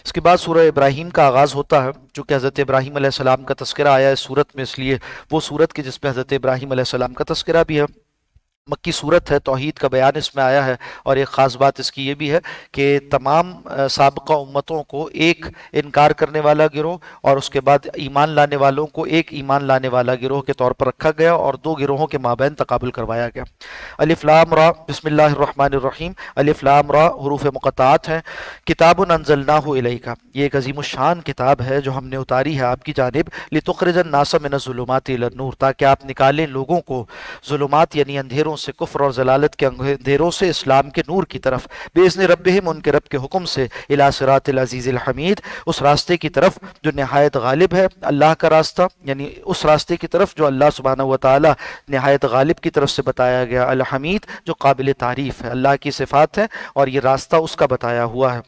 اس کے بعد سورہ ابراہیم کا آغاز ہوتا ہے، چونکہ حضرت ابراہیم علیہ السلام کا تذکرہ آیا ہے صورت میں، اس لیے وہ صورت کی جس پہ حضرت ابراہیم علیہ السلام کا تذکرہ بھی ہے، مکی صورت ہے، توحید کا بیان اس میں آیا ہے۔ اور ایک خاص بات اس کی یہ بھی ہے کہ تمام سابقہ امتوں کو ایک انکار کرنے والا گروہ اور اس کے بعد ایمان لانے والوں کو ایک ایمان لانے والا گروہ کے طور پر رکھا گیا اور دو گروہوں کے مابین تقابل کروایا گیا۔ الف لام را، بسم اللہ الرحمن الرحیم، الف لام را حروف مقطعات ہیں۔ کتاب انزلناہ الیک، یہ ایک عظیم الشان کتاب ہے جو ہم نے اتاری ہے آپ کی جانب، لتخرج الناس من الظلمات الی النور، تاکہ آپ نکالیں لوگوں کو ظلمات یعنی اندھیروں سے، کفر اور ضلالت کے اندھیروں سے، اسلام کے نور کی طرف، باذن ربہم، ان کے رب کے حکم سے، الی صراط العزیز الحمید، اس راستے کی طرف جو نہایت غالب ہے، اللہ کا راستہ، یعنی اس راستے کی طرف جو اللہ سبحانہ و تعالی نہایت غالب کی طرف سے بتایا گیا، الحمید جو قابل تعریف ہے، اللہ کی صفات ہے اور یہ راستہ اس کا بتایا ہوا ہے۔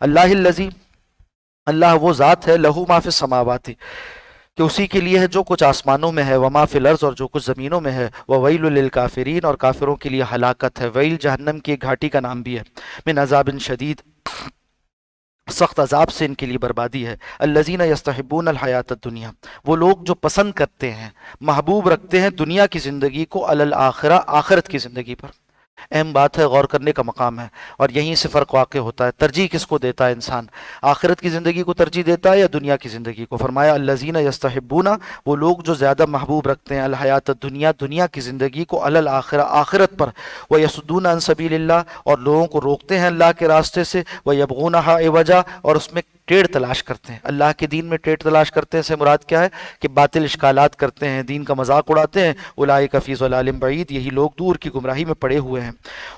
اللہ الذی، اللہ وہ ذات ہے، لہو ما فی السماوات، کہ اسی کے لیے ہے جو کچھ آسمانوں میں ہے، وما فی الارض، اور جو کچھ زمینوں میں ہے، وویل للکافرین، اور کافروں کے لیے ہلاکت ہے۔ ویل جہنم کی ایک گھاٹی کا نام بھی ہے، من عذاب شدید، سخت عذاب سے ان کے لیے بربادی ہے۔ الذین یستحبون الحیات الدنیا، وہ لوگ جو پسند کرتے ہیں، محبوب رکھتے ہیں دنیا کی زندگی کو، علی الآخرہ، آخرت کی زندگی پر۔ اہم بات ہے، غور کرنے کا مقام ہے، اور یہیں سے فرق واقع ہوتا ہے، ترجیح کس کو دیتا ہے انسان، آخرت کی زندگی کو ترجیح دیتا ہے یا دنیا کی زندگی کو؟ فرمایا الذین یستحبون، وہ لوگ جو زیادہ محبوب رکھتے ہیں، الحیات الدنیا، دنیا کی زندگی کو، علی الآخرہ، آخرت پر، ویصدون عن سبیل اللہ، اور لوگوں کو روکتے ہیں اللہ کے راستے سے، ویبغونہا عوجا، اور اس میں ٹیڑھ تلاش کرتے ہیں، اللہ کے دین میں ٹیڑھ تلاش کرتے ہیں سے مراد کیا ہے کہ باطل اشکالات کرتے ہیں، دین کا مذاق اڑاتے ہیں، اولئک فی ضلال بعید، یہی لوگ دور کی گمراہی میں پڑے ہوئے ہیں۔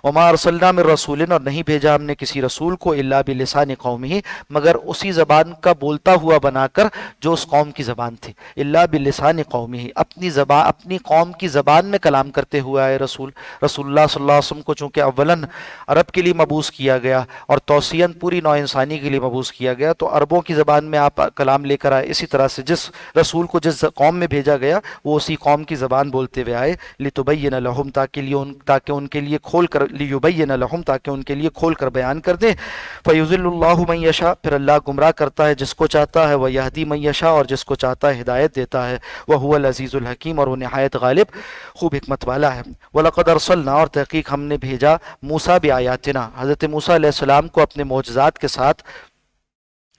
وما ارسلنا من رسول، اور نہیں بھیجا ہم نے کسی رسول کو، الا بلسان قومہ، مگر اسی زبان کا بولتا ہوا بنا کر جو اس قوم کی زبان تھی، الا بلسان قومہ، اپنی زبان، اپنی قوم کی زبان میں کلام کرتے ہوئے آئے رسول۔ رسول اللہ صلی اللہ علیہ وسلم کو چونکہ اولاً عرب کے لیے مبعوث کیا گیا اور توسیعاً پوری نوع انسانی کے لیے مبعوث کیا گیا، تو عربوں کی زبان میں آپ کلام لے کر آئے، اسی طرح سے جس رسول کو جس قوم میں بھیجا گیا وہ اسی قوم کی زبان بولتے ہوئے آئے، لتبین لہم، تاکہ ان کے لیے کھول کر، لیبین لہم، تاکہ ان کے لیے کھول کر بیان کر دیں۔ فیضل اللہ من یشاء، پھر اللہ گمراہ کرتا ہے جس کو چاہتا ہے، ویہدی من یشاء، اور جس کو چاہتا ہے ہدایت دیتا ہے، وہو العزیز الحکیم، اور وہ نہایت غالب خوب حکمت والا ہے۔ وَلَقَدْ أَرْسَلْنَا، اور تحقیق ہم نے بھیجا، موسیٰ بآیاتنا، حضرت موسیٰ علیہ السلام کو اپنے معجزات کے ساتھ،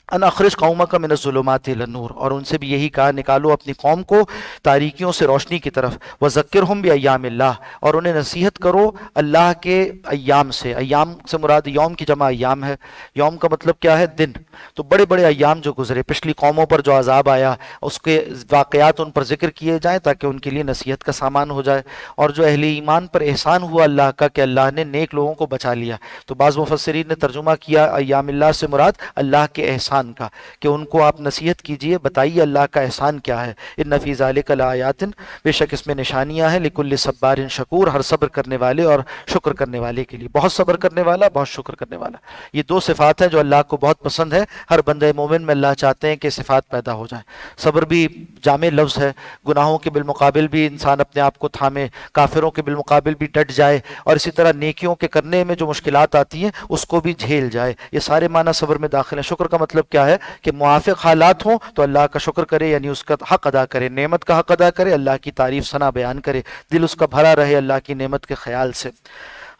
ان اخرج قومک من الظلمات الی النور، اور ان سے بھی یہی کہا نکالو اپنی قوم کو تاریکیوں سے روشنی کی طرف، وذکرہم بایام اللہ، اور انہیں نصیحت کرو اللہ کے ایام سے۔ ایام سے مراد یوم کی جمع ایام ہے، یوم کا مطلب کیا ہے؟ دن۔ تو بڑے بڑے ایام جو گزرے، پچھلی قوموں پر جو عذاب آیا اس کے واقعات ان پر ذکر کیے جائیں تاکہ ان کے لیے نصیحت کا سامان ہو جائے، اور جو اہل ایمان پر احسان ہوا اللہ کا کہ اللہ نے نیک لوگوں کو بچا لیا۔ تو بعض مفسرین نے ترجمہ کیا ایام اللہ سے مراد اللہ کے احسان کا، کہ ان کو آپ نصیحت کیجئے، بتائیے اللہ کا احسان کیا ہے۔ ان فی ذلک لآیات، بے شک اس میں نشانیاں ہیں، لکل صبار شکور، ہر صبر کرنے والے اور شکر کرنے والے کے لیے، بہت صبر کرنے والا، بہت شکر کرنے والا۔ یہ دو صفات ہیں جو اللہ کو بہت پسند ہے، ہر بندہ مومن میں اللہ چاہتے ہیں کہ صفات پیدا ہو جائیں۔ صبر بھی جامع لفظ ہے، گناہوں کے بالمقابل بھی انسان اپنے آپ کو تھامے، کافروں کے بالمقابل بھی ڈٹ جائے، اور اسی طرح نیکیوں کے کرنے میں جو مشکلات آتی ہیں اس کو بھی جھیل جائے، یہ سارے معنی صبر میں داخل ہیں۔ شکر کا مطلب کیا ہے کہ موافق حالات ہوں تو اللہ کا شکر کرے، یعنی اس کا حق ادا کرے، نعمت کا حق ادا کرے، اللہ کی تعریف ثنا بیان کرے، دل اس کا بھرا رہے اللہ کی نعمت کے خیال سے۔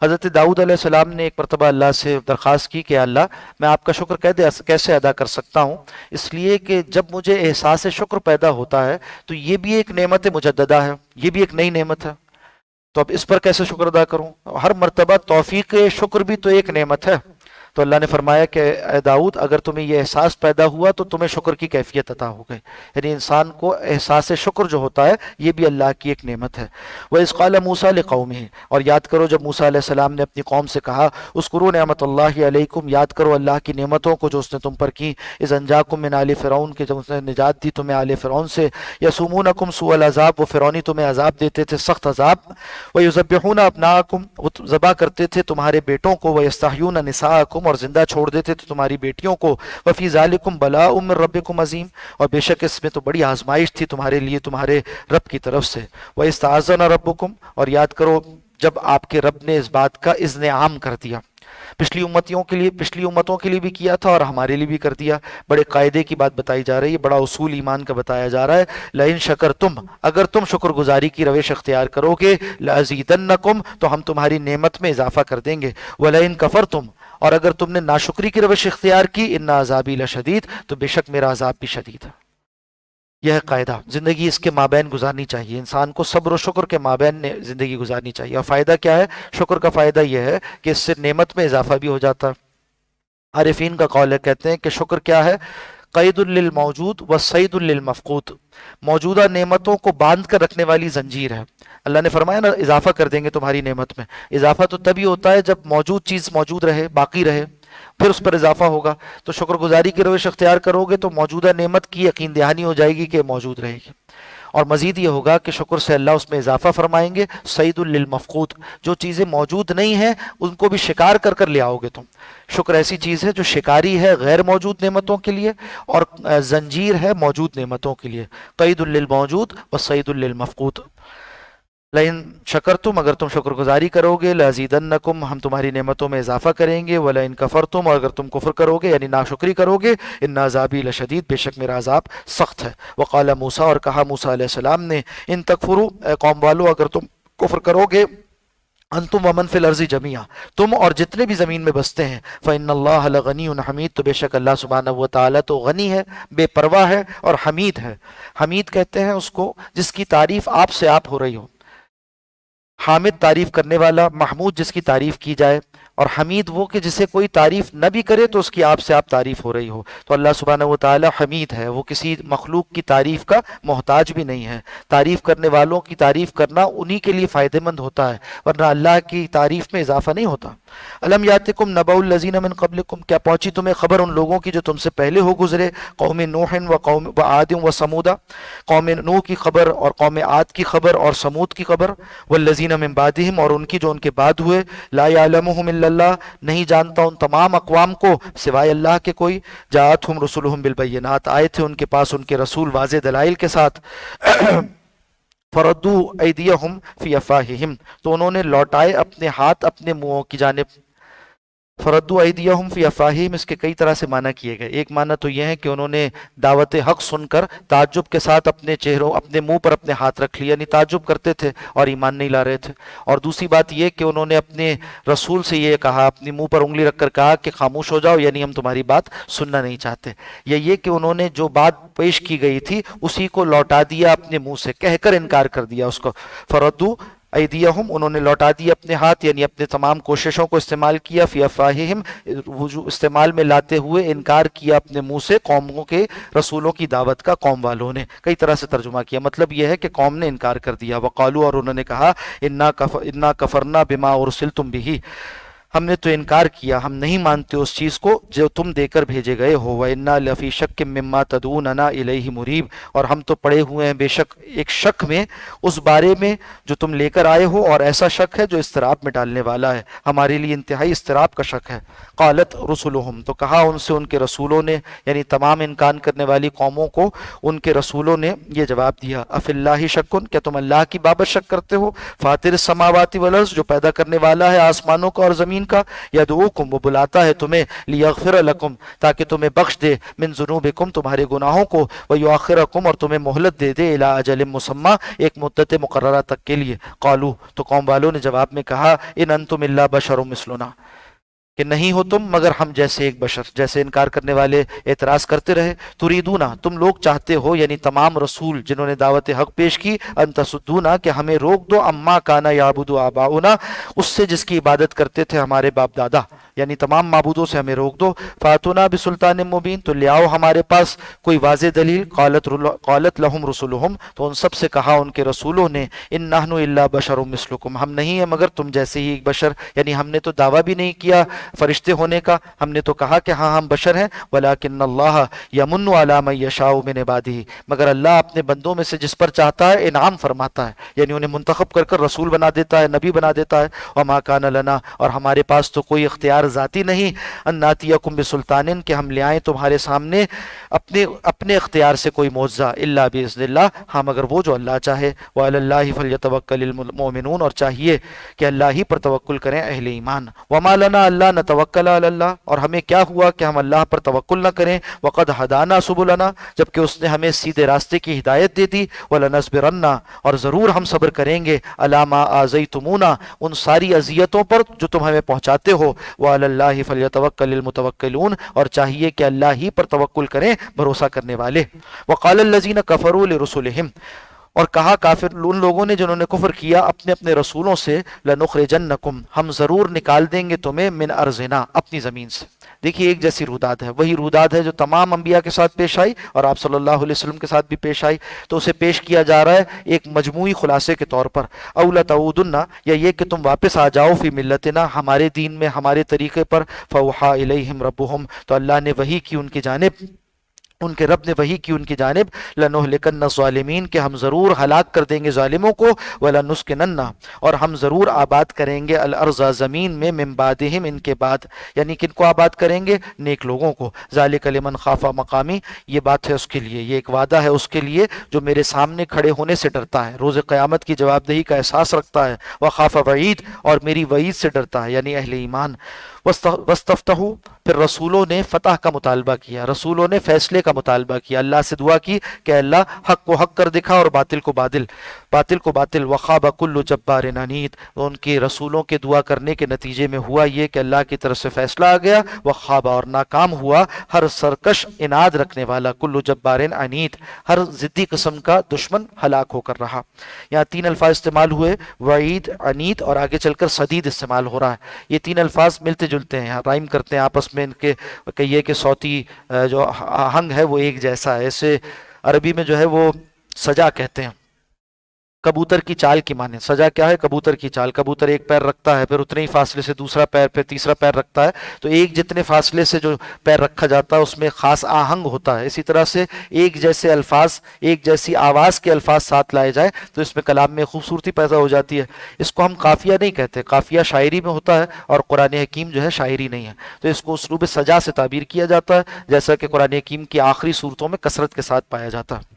حضرت داؤد علیہ السلام نے ایک مرتبہ اللہ سے درخواست کی کہ اللہ میں آپ کا شکر کیسے ادا کر سکتا ہوں، اس لیے کہ جب مجھے احساس شکر پیدا ہوتا ہے تو یہ بھی ایک نعمت مجددہ ہے، یہ بھی ایک نئی نعمت ہے، تو اب اس پر کیسے شکر ادا کروں؟ ہر مرتبہ توفیق شکر بھی تو ایک نعمت ہے۔ تو اللہ نے فرمایا کہ اے داؤد اگر تمہیں یہ احساس پیدا ہوا تو تمہیں شکر کی کیفیت عطا ہو گئی، یعنی انسان کو احساس شکر جو ہوتا ہے یہ بھی اللہ کی ایک نعمت ہے۔ وَإِذْ قَالَ مُوسَىٰ لِقَوْمِهِ، اور یاد کرو جب موسیٰ علیہ السلام نے اپنی قوم سے کہا، اذکروا نعمت اللہ علیکم، یاد کرو اللہ کی نعمتوں کو جو اس نے تم پر کی، اذ انجاکم من آل فرعون، کہ جب اس نے نجات دی تمہیں آل فرعون سے، یسومونکم سوء العذاب، وہ فرعونی تمہیں عذاب دیتے تھے سخت عذاب، ویذبحون ابناءکم، وہ ذبح کرتے تھے تمہارے بیٹوں کو، ویستحیون نساءکم، اور زندہ چھوڑ دیتے تھے تمہاری بیٹیوں کو، وفی ذالکم بلاء من ربکم عظیم، اور بے شک اس میں تو بڑی آزمائش تھی تمہارے لیے تمہارے رب کی طرف سے، وَإِسْتَعَذَنَ رَبُّكُمْ، اور یاد کرو جب آپ کے رب نے اس بات کا اذن عام کر دیا، پچھلی امتوں کے لیے بھی کیا تھا اور ہمارے لیے بھی کر دیا. بڑے قاعدے کی بات بتائی جا رہی ہے, بڑا اصول ایمان کا بتایا جا رہا ہے. لئن شکرتم, اگر تم شکر گزاری کی روش اختیار کرو گے, لازیدنکم, تو ہم تمہاری نعمت میں اضافہ کر دیں گے. ولئن کفرتم, اور اگر تم نے ناشکری کی روش اختیار کی, ان عذابی لشدید, تو بے شک میرا عذاب بھی شدید ہے. یہ ہے قاعدہ. زندگی اس کے مابین گزارنی چاہیے, انسان کو صبر و شکر کے مابین زندگی گزارنی چاہیے. اور فائدہ کیا ہے شکر کا؟ فائدہ یہ ہے کہ اس سے نعمت میں اضافہ بھی ہو جاتا ہے. عارفین کا قول ہے, کہتے ہیں کہ شکر کیا ہے؟ قید للموجود و سید للمفقود, موجودہ نعمتوں کو باندھ کر رکھنے والی زنجیر ہے. اللہ نے فرمایا نا اضافہ کر دیں گے تمہاری نعمت میں. اضافہ تو تبھی ہوتا ہے جب موجود چیز موجود رہے, باقی رہے, پھر اس پر اضافہ ہوگا. تو شکر گزاری کی روش اختیار کرو گے تو موجودہ نعمت کی یقین دہانی ہو جائے گی کہ موجود رہے گی. اور مزید یہ ہوگا کہ شکر سے اللہ اس میں اضافہ فرمائیں گے. سعید للمفقود, جو چیزیں موجود نہیں ہیں ان کو بھی شکار کر کر لے آؤ گے تم. شکر ایسی چیز ہے جو شکاری ہے غیر موجود نعمتوں کے لیے, اور زنجیر ہے موجود نعمتوں کے لیے. قید للموجود و سعید للمفقود. لئن شکرتم, اگر تم شکر گزاری کرو گے, لازیدنکم, ہم تمہاری نعمتوں میں اضافہ کریں گے. ولئن کفرتم, اور اگر تم کفر کرو گے یعنی ناشکری کرو گے, ان عذابی لشدید, بے شک میرا عذاب سخت ہے. وقال موسیٰ, اور کہا موسیٰ علیہ السلام نے, ان تکفروا, اے قوم والو اگر تم کفر کرو گے, انتم ومن فی الارض جمیعا, تم اور جتنے بھی زمین میں بستے ہیں, فإن اللہ لغنی حمید, تو بے شک اللہ سبحانہ و تعالی تو غنی ہے, بے پرواہ ہے, اور حمید ہے. حمید کہتے ہیں اس کو جس کی تعریف آپ سے آپ ہو رہی ہو. حامد تعریف کرنے والا, محمود جس کی تعریف کی جائے, اور حمید وہ کہ جسے کوئی تعریف نہ بھی کرے تو اس کی آپ سے آپ تعریف ہو رہی ہو. تو اللہ سبحانہ و تعالی حمید ہے, وہ کسی مخلوق کی تعریف کا محتاج بھی نہیں ہے. تعریف کرنے والوں کی تعریف کرنا انہی کے لیے فائدہ مند ہوتا ہے, ورنہ اللہ کی تعریف میں اضافہ نہیں ہوتا. الم یاتکم نبأ الذین من قبلکم, کیا پہنچی تمہیں خبر ان لوگوں کی جو تم سے پہلے ہو گزرے, قوم نوح و عاد و ثمود, قوم نوح کی خبر اور قوم عاد کی خبر اور ثمود کی خبر. والذین من بعدہم, اور ان کی جو ان کے بعد ہوئے. لا یعلمہم الا اللہ, نہیں جانتا ان تمام اقوام کو سوائے اللہ کے کوئی. جاءتہم رسلہم بالبینات, آئے تھے ان کے پاس ان کے رسول واضح دلائل کے ساتھ. فردوا ایدیہم فی افواہہم, تو انہوں نے لوٹائے اپنے ہاتھ اپنے منہوں کی جانب. فردوا ایدیہم فی افواہہم, اس کے کئی طرح سے معنی کیے گئے. ایک معنی تو یہ ہے کہ انہوں نے دعوت حق سن کر تعجب کے ساتھ اپنے چہروں اپنے منہ پر اپنے ہاتھ رکھ لیے, یعنی تعجب کرتے تھے اور ایمان نہیں لا رہے تھے. اور دوسری بات یہ کہ انہوں نے اپنے رسول سے یہ کہا, اپنے منہ پر انگلی رکھ کر کہا کہ خاموش ہو جاؤ, یعنی ہم تمہاری بات سننا نہیں چاہتے. یا یہ کہ انہوں نے جو بات پیش کی گئی تھی اسی کو لوٹا دیا اپنے منہ سے, کہہ کر انکار کر دیا اس کو. فردوا ایدیہم, انہوں نے لوٹا دی اپنے ہاتھ, یعنی اپنے تمام کوششوں کو استعمال کیا. فی افواہہم, استعمال میں لاتے ہوئے انکار کیا اپنے منہ سے قوموں کے رسولوں کی دعوت کا. قوم والوں نے کئی طرح سے ترجمہ کیا, مطلب یہ ہے کہ قوم نے انکار کر دیا. وقالوا, اور انہوں نے کہا, انا کفرنا بما ارسلتم بہ, ہم نے تو انکار کیا, ہم نہیں مانتے اس چیز کو جو تم دے کر بھیجے گئے ہو. وَإِنَّا لَفِي شَكٍّ مِّمَّا تَدْعُونَنَا إِلَيْهِ مُرِيبٍ, اور ہم تو پڑے ہوئے ہیں بے شک ایک شک میں اس بارے میں جو تم لے کر آئے ہو, اور ایسا شک ہے جو اضطراب میں ڈالنے والا ہے, ہمارے لیے انتہائی اضطراب کا شک ہے. قالت رسلہم, تو کہا ان سے ان کے رسولوں نے, یعنی تمام انکار کرنے والی قوموں کو ان کے رسولوں نے یہ جواب دیا, اف اللہ شکن, کیا تم اللہ کی بابت شک کرتے ہو. فاطر السماوات والارض, جو پیدا کرنے والا ہے آسمانوں کا اور زمین کا. یدعوکم, وہ بلاتا ہے تمہیں, لیغفر لکم, تاکہ تمہیں بخش دے, من ذنوبکم, تمہارے گناہوں کو, ویؤخرکم, اور تمہیں مہلت دے دے, الی اجل مسمی, ایک مدت مقررہ تک کے لیے. قالو, تو قوم والوں نے جواب میں کہا, ان انتم الا بشر مثلنا, کہ نہیں ہو تم مگر ہم جیسے ایک بشر. جیسے انکار کرنے والے اعتراض کرتے رہے. تریدونا, تم لوگ چاہتے ہو, یعنی تمام رسول جنہوں نے دعوت حق پیش کی, ان تصدونا, کہ ہمیں روک دو, اما کانا یعبد آباؤنا, اس سے جس کی عبادت کرتے تھے ہمارے باپ دادا, یعنی تمام معبودوں سے ہمیں روک دو. فاتونا بسلطان مبین, تو لے آؤ ہمارے پاس کوئی واضح دلیل. قالت لہم رسلہم, تو ان سب سے کہا ان کے رسولوں نے, ان نحن الا بشر مثلکم, ہم نہیں ہیں مگر تم جیسے ہی ایک بشر, یعنی ہم نے تو دعویٰ بھی نہیں کیا فرشتے ہونے کا, ہم نے تو کہا کہ ہاں ہم بشر ہیں. ولکن اللہ یمن علی من یشاء من عبادہ, مگر اللہ اپنے بندوں میں سے جس پر چاہتا ہے انعام فرماتا ہے, یعنی انہیں منتخب کر کر رسول بنا دیتا ہے, نبی بنا دیتا ہے. وما کان لنا, اور ہمارے پاس تو کوئی اختیار ذاتی نہیں, ان ناتیکم بسلطان, کہ ہم لے آئیں تمہارے سامنے اپنے اختیار سے کوئی معجزہ, الا باذن اللہ, ہاں مگر وہ جو اللہ چاہے. وعلی اللہ فلیتوکل المؤمنون, اور چاہیے کہ اللہ ہی پر توکل کریں اہل ایمان. وما لنا اللہ نتوکل علی اللہ، اور ہمیں کیا ہوا کہ ہم اللہ پر توکل نہ کریں، وقد ہدانا سبلنا، جبکہ اس نے ہمیں سیدھے راستے کی ہدایت دے دی، ولنصبرن، اور ضرور ہم صبر کریں گے، علی ما آذیتمونا، ان ساری اذیتوں پر جو تم ہمیں پہنچاتے ہو، وعلی اللہ فلیتوکل المتوکلون، اور چاہیے کہ اللہ ہی پر توکل کریں بھروسہ کرنے والے۔ وقال الذین کفروا لرسلہم، اور کہا کافر ان لوگوں نے جنہوں نے کفر کیا اپنے اپنے رسولوں سے، لنخرجنکم، ہم ضرور نکال دیں گے تمہیں، من ارضنا، اپنی زمین سے۔ دیکھیے ایک جیسی روداد ہے، وہی روداد ہے جو تمام انبیاء کے ساتھ پیش آئی اور آپ صلی اللہ علیہ وسلم کے ساتھ بھی پیش آئی، تو اسے پیش کیا جا رہا ہے ایک مجموعی خلاصے کے طور پر۔ او لتعودن، یا یہ کہ تم واپس آ جاؤ، فی ملتنا، ہمارے دین میں، ہمارے طریقے پر، فوحا الیہم ربہم، تو اللہ نے وحی کی ان کی جانب، ان کے رب نے وحی کی ان کی جانب، لنہلکن الظالمین، کہ ہم ضرور ہلاک کر دیں گے ظالموں کو، ولنسکنن، اور ہم ضرور آباد کریں گے، الارض، زمین میں، من بعدہم، ان کے بعد، یعنی کن کو آباد کریں گے؟ نیک لوگوں کو۔ ذالک لمن خاف مقامی، یہ بات ہے اس کے لیے، یہ ایک وعدہ ہے اس کے لیے جو میرے سامنے کھڑے ہونے سے ڈرتا ہے، روز قیامت کی جواب دہی کا احساس رکھتا ہے، وخاف وعید، اور میری وعید سے ڈرتا ہے، یعنی اہل ایمان۔ وستفتحوا، پھر رسولوں نے فتح کا مطالبہ کیا، رسولوں نے فیصلے کا مطالبہ کیا، اللہ سے دعا کی کہ اللہ حق کو حق کر دکھا اور باطل کو باطل، باطل کو باطل۔ وخاب کل جبار عنید، ان کے رسولوں کے دعا کرنے کے نتیجے میں ہوا یہ کہ اللہ کی طرف سے فیصلہ آ گیا، وخاب، اور ناکام ہوا ہر سرکش اناد رکھنے والا، کل جبار عنید، ہر ضدی قسم کا دشمن ہلاک ہو کر رہا۔ یہاں تین الفاظ استعمال ہوئے، وعید، عنید، اور آگے چل کر صدید استعمال ہو رہا ہے۔ یہ تین الفاظ ملتے جلتے ہیں، رائم کرتے ہیں آپس میں، ان کے کہیے کہ صوتی جو آہنگ ہے وہ ایک جیسا ہے، اسے عربی میں جو ہے وہ سجا کہتے ہیں۔ کبوتر کی چال کی معنی، سجا کیا ہے؟ کبوتر کی چال، کبوتر ایک پیر رکھتا ہے، پھر اتنے ہی فاصلے سے دوسرا پیر، پھر تیسرا پیر رکھتا ہے، تو ایک جتنے فاصلے سے جو پیر رکھا جاتا ہے اس میں خاص آہنگ ہوتا ہے۔ اسی طرح سے ایک جیسے الفاظ، ایک جیسی آواز کے الفاظ ساتھ لائے جائیں تو اس میں کلام میں خوبصورتی پیدا ہو جاتی ہے۔ اس کو ہم قافیہ نہیں کہتے، قافیہ شاعری میں ہوتا ہے اور قرآن حکیم جو ہے شاعری نہیں ہے، تو اس کو اسلوب سجا سے تعبیر کیا جاتا ہے، جیسا کہ قرآن حکیم کی آخری صورتوں میں کثرت کے ساتھ پایا جاتا ہے۔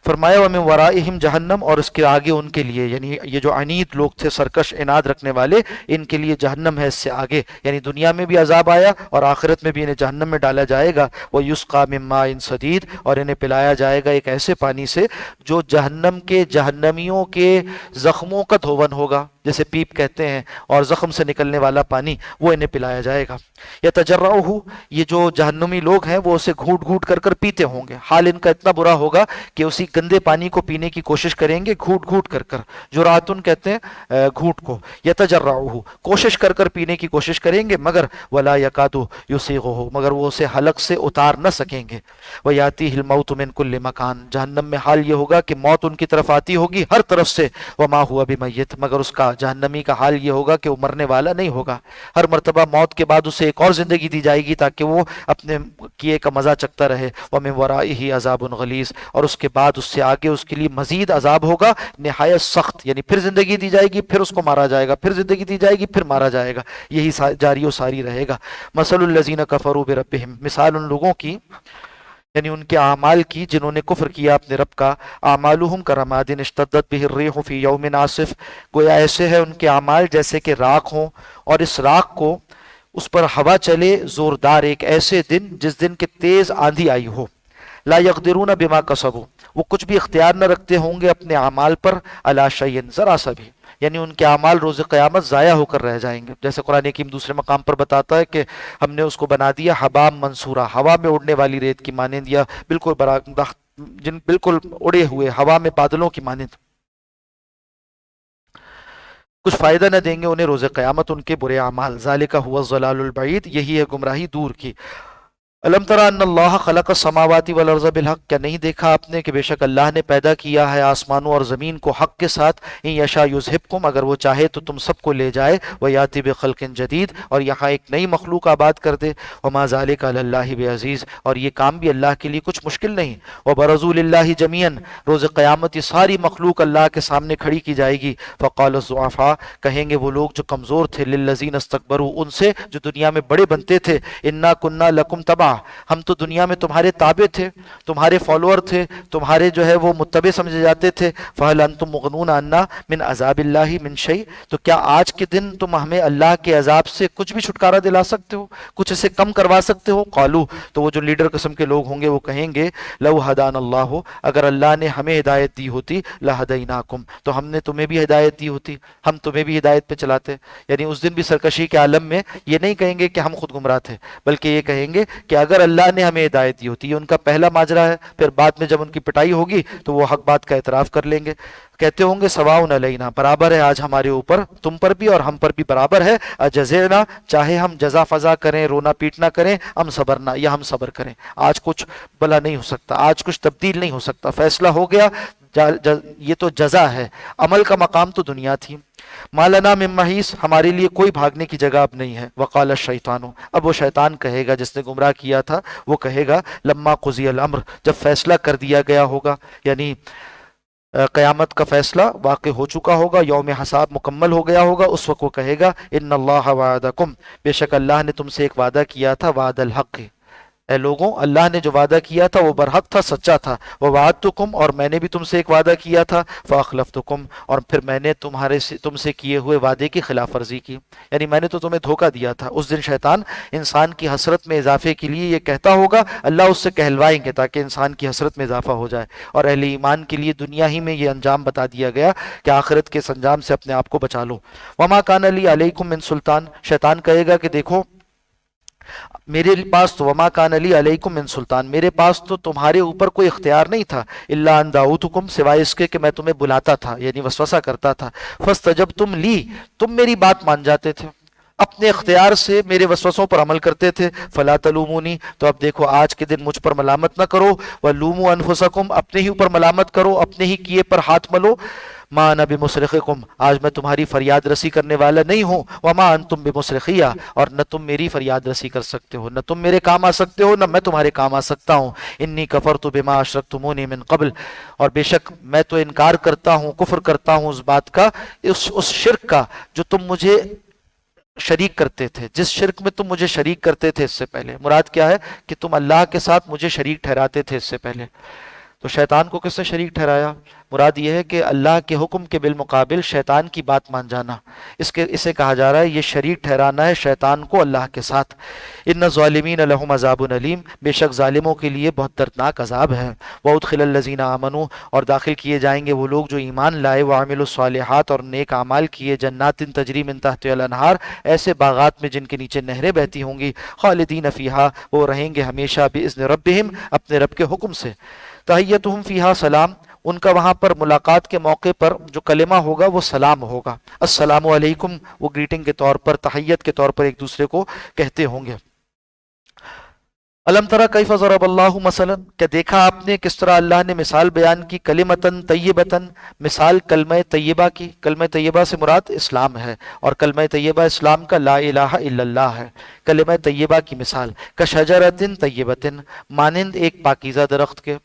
فرمایا وَمِن وَرَائِهِمْ جہنم، اور اس کے آگے ان کے لیے، یعنی یہ جو عنید لوگ تھے، سرکش اناد رکھنے والے، ان کے لیے جہنم ہے اس سے آگے، یعنی دنیا میں بھی عذاب آیا اور آخرت میں بھی انہیں جہنم میں ڈالا جائے گا۔ وَيُسْقَى مِن مَّاءٍ صَدِيدٍ، اور انہیں پلایا جائے گا ایک ایسے پانی سے جو جہنم کے جہنمیوں کے زخموں کا دھون ہوگا، جیسے پیپ کہتے ہیں، اور زخم سے نکلنے والا پانی وہ انہیں پلایا جائے گا۔ یتجرعہ، یہ جو جہنمی لوگ ہیں وہ اسے گھوٹ گھوٹ کر کر پیتے ہوں گے، حال ان کا اتنا برا ہوگا کہ اسی گندے پانی کو پینے کی کوشش کریں گے گھوٹ گھوٹ کر کر، جرعتن کہتے ہیں گھوٹ کو، یتجرعہ، کوشش کر کر پینے کی کوشش کریں گے، مگر ولا یکاد یسیغہ، مگر وہ اسے حلق سے اتار نہ سکیں گے۔ ویاتیہ الموت من کل مکان، جہنم میں حال یہ ہوگا کہ موت ان کی طرف آتی ہوگی ہر طرف سے، وما ہوا بمیت، مگر اس کا جہنمی کا حال یہ ہوگا کہ وہ مرنے والا نہیں ہوگا، ہر مرتبہ موت کے بعد اسے ایک اور زندگی دی جائے گی تاکہ وہ اپنے کیے کا مزہ چکھتا رہے۔ وَمِن وَرَائِهِ عَذَابٌ غَلِيظٌ، اور اس کے بعد اس سے آگے اس کے لیے مزید عذاب ہوگا نہایت سخت، یعنی پھر زندگی دی جائے گی، پھر اس کو مارا جائے گا، پھر زندگی دی جائے گی، پھر مارا جائے گا، یہی جاری و ساری رہے گا۔ مَثَلُ الَّذِينَ كَفَرُوا بِرَبِّهِمْ، مثال ان لوگوں کی، یعنی ان کے اعمال کی جنہوں نے کفر کیا اپنے رب کا، اعمالہم کرماد اشتدت بہ الریح فی یوم عاصف، گویا ایسے ہے ان کے اعمال جیسے کہ راکھ ہوں، اور اس راکھ کو اس پر ہوا چلے زوردار ایک ایسے دن جس دن کے تیز آندھی آئی ہو۔ لا یقدرون بما کسبوا، وہ کچھ بھی اختیار نہ رکھتے ہوں گے اپنے اعمال پر، علی شیء، ذرا سا بھی، یعنی ان کے اعمال روز قیامت ضائع ہو کر رہ جائیں گے، جیسے قرآن حکیم دوسرے مقام پر بتاتا ہے کہ ہم نے اس کو بنا دیا حباء منصورا، ہوا میں اڑنے والی ریت کی مانند، یا بالکل بالکل اڑے ہوئے ہوا میں بادلوں کی مانند، کچھ فائدہ نہ دیں گے انہیں روز قیامت ان کے برے اعمال۔ ذالک هو الضلال البعید، یہی ہے گمراہی دور کی۔ الم تری ان اللہ خلق السماوات والارض بالحق، کیا نہیں دیکھا آپ نے کہ بے شک اللہ نے پیدا کیا ہے آسمانوں اور زمین کو حق کے ساتھ، ان یشاء یذہبکم، اگر وہ چاہے تو تم سب کو لے جائے، ویاتی بخلق جدید، اور یہاں ایک نئی مخلوق آباد کر دے، وما ذلک علی اللہ بعزیز، اور یہ کام بھی اللہ کے لیے کچھ مشکل نہیں۔ وبرزوا للہ جميعا، روز قیامت یہ ساری مخلوق اللہ کے سامنے کھڑی کی جائے گی، فقال الضعفاء، کہیں گے وہ لوگ جو کمزور تھے، للذین استکبروا، ان سے جو دنیا میں بڑے بنتے تھے، انا کنا لکم تبعا، ہم تو دنیا میں تمہارے تابع تھے، تمہارے فالوور تھے، تمہارے جو ہے وہ متبع سمجھے جاتے تھے. فہل انتم مغنون عنا من عذاب اللہ من شیء، تو کیا آج کے دن تم ہمیں اللہ کے عذاب سے کچھ بھی چھٹکارا دلا سکتے ہو، کچھ اسے کم کروا سکتے ہو؟ قالو، تو وہ جو لیڈر قسم کے لوگ ہوں گے وہ کہیں گے لو ہدان اللہ، اگر اللہ نے ہمیں ہدایت دی ہوتی لہدیناکم، تو ہم نے تمہیں بھی ہدایت دی ہوتی، ہم تمہیں بھی ہدایت پہ چلاتے. یعنی اس دن بھی سرکشی کے عالم میں یہ نہیں کہیں گے کہ ہم خود گمراہ تھے، بلکہ یہ کہیں گے کہ اگر اللہ نے ہمیں ہدایت دی ہوتی. یہ ان کا پہلا ماجرا ہے. پھر بعد میں جب ان کی پٹائی ہوگی تو وہ حق بات کا اعتراف کر لیں گے. کہتے ہوں گے سواؤن علینا، برابر ہے آج ہمارے اوپر، تم پر بھی اور ہم پر بھی برابر ہے. اجزعنا، چاہے ہم جزا فضا کریں، رونا پیٹنا کریں، ہم صبرنا، یا ہم صبر کریں. آج کچھ بلا نہیں ہو سکتا، آج کچھ تبدیل نہیں ہو سکتا، فیصلہ ہو گیا. یہ تو جزا ہے، عمل کا مقام تو دنیا تھی. مالنا من محیص، ہمارے لیے کوئی بھاگنے کی جگہ اب نہیں ہے. وقال الشیطان، اب وہ شیطان کہے گا جس نے گمراہ کیا تھا، وہ کہے گا لما قضی الامر، جب فیصلہ کر دیا گیا ہوگا، یعنی قیامت کا فیصلہ واقع ہو چکا ہوگا، یوم حساب مکمل ہو گیا ہوگا، اس وقت وہ کہے گا ان اللہ وعدکم، بے شک اللہ نے تم سے ایک وعدہ کیا تھا، وعد الحق، اے لوگوں اللہ نے جو وعدہ کیا تھا وہ برحق تھا، سچا تھا. ووعدتکم، اور میں نے بھی تم سے ایک وعدہ کیا تھا، فاخلفتکم، اور پھر میں نے تم سے کیے ہوئے وعدے کی خلاف ورزی کی، یعنی میں نے تو تمہیں دھوکہ دیا تھا. اس دن شیطان انسان کی حسرت میں اضافے کے لیے یہ کہتا ہوگا، اللہ اس سے کہلوائیں گے تاکہ انسان کی حسرت میں اضافہ ہو جائے. اور اہل ایمان کے لیے دنیا ہی میں یہ انجام بتا دیا گیا کہ آخرت کے اس انجام سے اپنے آپ کو بچا لو. وما کان لی علیکم من سلطان، شیطان کہے گا کہ دیکھو میرے پاس تو وما کان علی علیکم من سلطان، میرے پاس تو تمہارے اوپر کوئی اختیار نہیں تھا، الا ان دعوتکم، سوائے اس کے کہ میں تمہیں بلاتا تھا، یعنی وسوسہ کرتا تھا. فاستجبتم لی، تم میری بات مان جاتے تھے، اپنے اختیار سے میرے وسوسوں پر عمل کرتے تھے. فلا تلومونی، تو اب دیکھو آج کے دن مجھ پر ملامت نہ کرو. ولوموا انفسکم، اپنے ہی اوپر ملامت کرو، اپنے ہی کیے پر ہاتھ ملو. ما انا بمصرخکم، آج میں تمہاری فریاد رسی کرنے والا نہیں ہوں. وما انتم بمصرخیہ، اور نہ تم میری فریاد رسی کر سکتے ہو، نہ تم میرے کام آ سکتے ہو، نہ میں تمہارے کام آ سکتا ہوں. انی کفرت بما اشرکتمونی من قبل، اور بے شک میں تو انکار کرتا ہوں، کفر کرتا ہوں اس بات کا، اس شرک کا جو تم مجھے شریک کرتے تھے، جس شرک میں تم مجھے شریک کرتے تھے اس سے پہلے. مراد کیا ہے کہ تم اللہ کے ساتھ مجھے شریک ٹھہراتے تھے اس سے پہلے. تو شیطان کو کس نے شریک ٹھہرایا؟ مراد یہ ہے کہ اللہ کے حکم کے بالمقابل شیطان کی بات مان جانا، اسے کہا جا رہا ہے یہ شریک ٹھہرانا ہے شیطان کو اللہ کے ساتھ. ان الظالمین لہم عذاب علیم، بے شک ظالموں کے لیے بہت دردناک عذاب ہے. وادخل الذین آمنوا، اور داخل کیے جائیں گے وہ لوگ جو ایمان لائے، وعملوا الصالحات، اور نیک اعمال کیے، جنات تجری من تحتها الانہار، ایسے باغات میں جن کے نیچے نہریں بہتی ہوں گی، خالدین فیہا، وہ رہیں گے ہمیشہ، باذن ربہم، اپنے رب کے حکم سے. تحیتہم فیہا سلام، ان کا وہاں پر ملاقات کے موقع پر جو کلمہ ہوگا وہ سلام ہوگا. السلام علیکم، وہ گریٹنگ کے طور پر، تحیت کے طور پر ایک دوسرے کو کہتے ہوں گے. الم تری کیف ضرب اللہ مثلا، کیا دیکھا آپ نے کس طرح اللہ نے مثال بیان کی، کلمتن طیبتن، مثال کلمہ طیبہ کی. کلمہ طیبہ سے مراد اسلام ہے، اور کلمہ طیبہ اسلام کا لا الہ الا اللہ ہے. کلمہ طیبہ کی مثال کشجرۃ طیبۃ، مانند ایک پاکیزہ درخت کے.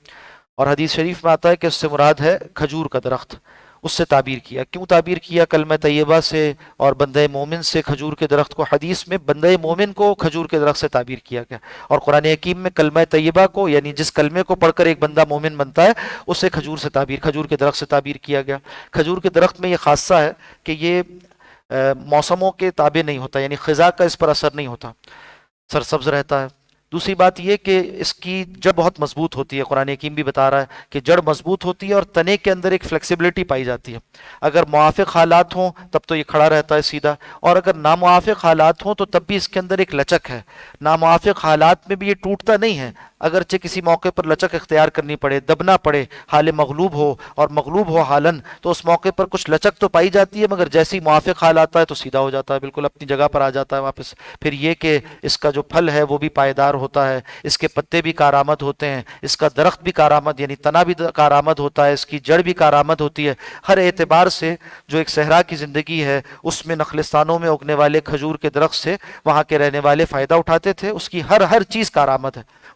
اور حدیث شریف میں آتا ہے کہ اس سے مراد ہے کھجور کا درخت. اس سے تعبیر کیا. کیوں تعبیر کیا کلمہ طیبہ سے اور بندہ مومن سے کھجور کے درخت کو؟ حدیث میں بندہ مومن کو کھجور کے درخت سے تعبیر کیا گیا، اور قرآن حکیم میں کلمہ طیبہ کو، یعنی جس کلمے کو پڑھ کر ایک بندہ مومن بنتا ہے، اسے کھجور کے درخت سے تعبیر کیا گیا. کھجور کے درخت میں یہ خاصہ ہے کہ یہ موسموں کے تابع نہیں ہوتا، یعنی خزاں کا اس پر اثر نہیں ہوتا، سرسبز رہتا ہے. دوسری بات یہ کہ اس کی جڑ بہت مضبوط ہوتی ہے. قرآن حکیم بھی بتا رہا ہے کہ جڑ مضبوط ہوتی ہے اور تنے کے اندر ایک فلیکسیبلٹی پائی جاتی ہے. اگر موافق حالات ہوں تب تو یہ کھڑا رہتا ہے سیدھا، اور اگر ناموافق حالات ہوں تو تب بھی اس کے اندر ایک لچک ہے. ناموافق حالات میں بھی یہ ٹوٹتا نہیں ہے، اگرچہ کسی موقع پر لچک اختیار کرنی پڑے، دبنا پڑے، حال مغلوب ہو اور مغلوب ہو حالن، تو اس موقع پر کچھ لچک تو پائی جاتی ہے، مگر جیسے ہی موافق حال آتا ہے تو سیدھا ہو جاتا ہے، بالکل اپنی جگہ پر آ جاتا ہے واپس. پھر یہ کہ اس کا جو پھل ہے وہ بھی پائیدار ہوتا ہے، اس کے پتے بھی کارآمد ہوتے ہیں، اس کا درخت بھی کارآمد یعنی تنا بھی کارآمد ہوتا ہے، اس کی جڑ بھی کارآمد ہوتی ہے. ہر اعتبار سے جو ایک صحرا کی زندگی ہے اس میں نخلستانوں میں اگنے والے کھجور کے درخت سے وہاں کے رہنے والے فائدہ اٹھاتے تھے. اس کی ہر چیز کارآمد ہے،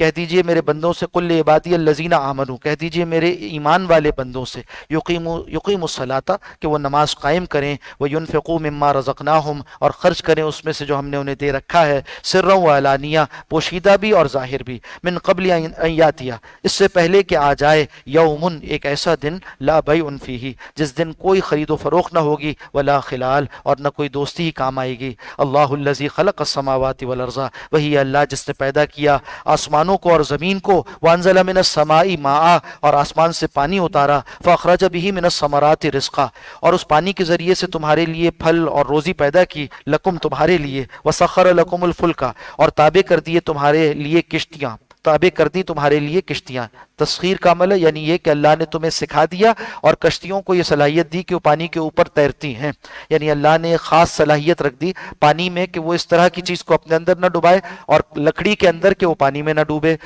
کہہ دیجئے میرے بندوں سے، قل لعبادی الذین آمنوا، کہہ دیجئے میرے ایمان والے بندوں سے، یقیم الصلاۃ، کہ وہ نماز قائم کریں، وینفقوا مما رزقناہم، اور خرچ کریں اس میں سے جو ہم نے انہیں دے رکھا ہے، سرا و علانیہ، پوشیدہ بھی اور ظاہر بھی، من قبل ان یاتیہ، اس سے پہلے کہ آ جائے، یومن، ایک ایسا دن، لا بیع فیہ، جس دن کوئی خرید و فروخت نہ ہوگی، ولا خلال، اور نہ کوئی دوستی ہی کام آئے گی۔ اللہ الذی خلق السماوات والارض، وہی اللہ جس نے پیدا کیا آسمانوں کو اور زمین کو، وانزل من السماء ماء، اور آسمان سے پانی اتارا، فاخرج به من الثمرات رزقا، اور اس پانی کے ذریعے سے تمہارے لیے پھل اور روزی پیدا کی، لکم، تمہارے لیے، وسخر لکم الفلک، اور تابع کر دیے تمہارے لیے کشتیاں، تابع کر دی تمہارے لیے کشتیاں۔ تسخیر کا عمل ہے، یعنی یہ کہ اللہ نے تمہیں سکھا دیا اور کشتیوں کو یہ صلاحیت دی کہ وہ پانی کے اوپر تیرتی ہیں، یعنی اللہ نے ایک خاص صلاحیت رکھ دی پانی میں کہ وہ اس طرح کی چیز کو اپنے اندر نہ ڈبائے، اور لکڑی کے اندر کہ وہ پانی میں نہ ڈوبے،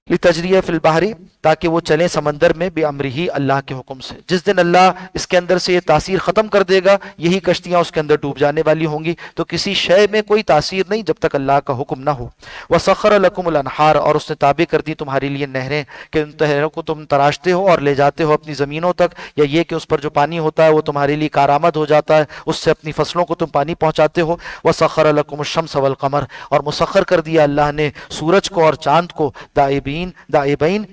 لتجریہ فی البحر، تاکہ وہ چلیں سمندر میں، بامرہ، اللہ کے حکم سے۔ جس دن اللہ اس کے اندر سے یہ تاثیر ختم کر دے گا، یہی کشتیاں اس کے اندر ڈوب جانے والی ہوں گی، تو کسی شے میں کوئی تاثیر نہیں جب تک اللہ کا حکم نہ ہو۔ وسخر لکم الانہار، اور اس نے تابع کر دی تمہارے لیے نہریں، کہ ان نہروں کو تم تراشتے ہو اور لے جاتے ہو اپنی زمینوں تک، یا یہ کہ اس پر جو پانی ہوتا ہے وہ تمہارے لیے کارآمد ہو جاتا ہے، اس سے اپنی فصلوں کو تم پانی پہنچاتے ہو۔ وسخر لکم الشمس والقمر، اور مسخر کر دیا اللہ نے سورج کو اور چاند کو، دائبین،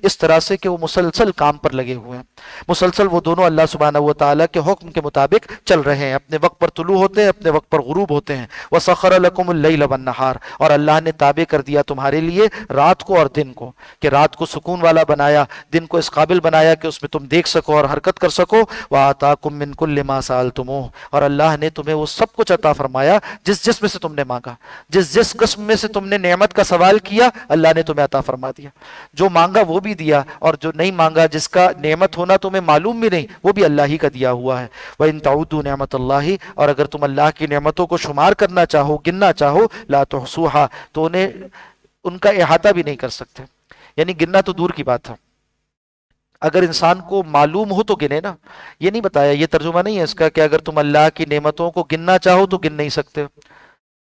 اس طرح سے کہ وہ مسلسل کام پر لگے ہوئے ہیں، مسلسل وہ دونوں اللہ سبحانہ و تعالیٰ کے حکم کے مطابق چل رہے ہیں، اپنے وقت پر طلوع ہوتے ہیں، اپنے وقت پر غروب ہوتے ہیں۔ وَسَخَّرَ لَكُمُ اللَّيْلَ وَالنَّهَارَ، اور اللہ نے تابع کر دیا تمہارے لیے رات کو اور دن کو، کہ رات کو سکون والا بنایا، دن کو اس قابل بنایا کہ اس میں تم دیکھ سکو اور حرکت کر سکو۔ وَآتَاكُم مِّن كُلِّ مَا سَأَلْتُمُوهُ، اور اللہ نے تمہیں وہ سب کچھ عطا فرمایا جس میں سے تم نے مانگا، جس قسم میں سے تم نے نعمت کا سوال کیا، اللہ نے تمہیں عطا فرما دیا، جو مانگا وہ بھی دیا، اور جو نہیں مانگا، جس کا نعمت ہونا تمہیں معلوم بھی نہیں، وہ بھی اللہ ہی کا دیا ہوا ہے۔ وَإِن تَعُدُّوا نِعْمَتَ اللَّهِ، اور اگر تم اللہ کی نعمتوں کو شمار کرنا چاہو، گننا چاہو، لَا تُحْصُوهَا، تو ان کا احاطہ بھی نہیں کر سکتے، یعنی گننا تو دور کی بات ہے، اگر انسان کو معلوم ہو تو گنے نا، یہ نہیں بتایا، یہ ترجمہ نہیں ہے اس کا کہ اگر تم اللہ کی نعمتوں کو گننا چاہو تو گن نہیں سکتے،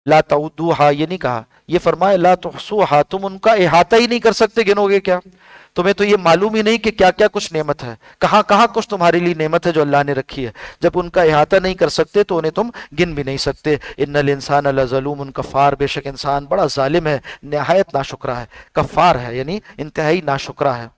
لا تعدوها یہ نہیں کہا، یہ فرمایا لا تحصوها، تم ان کا احاطہ ہی نہیں کر سکتے، گنو گے کیا؟ تمہیں تو یہ معلوم ہی نہیں کہ کیا کیا کچھ نعمت ہے، کہاں کہاں کچھ تمہارے لیے نعمت ہے جو اللہ نے رکھی ہے، جب ان کا احاطہ نہیں کر سکتے تو انہیں تم گن بھی نہیں سکتے۔ ان الانسان لظلوم کفار، بے شک انسان بڑا ظالم ہے، نہایت ناشکرا ہے، کفار ہے یعنی انتہائی ناشکرا ہے۔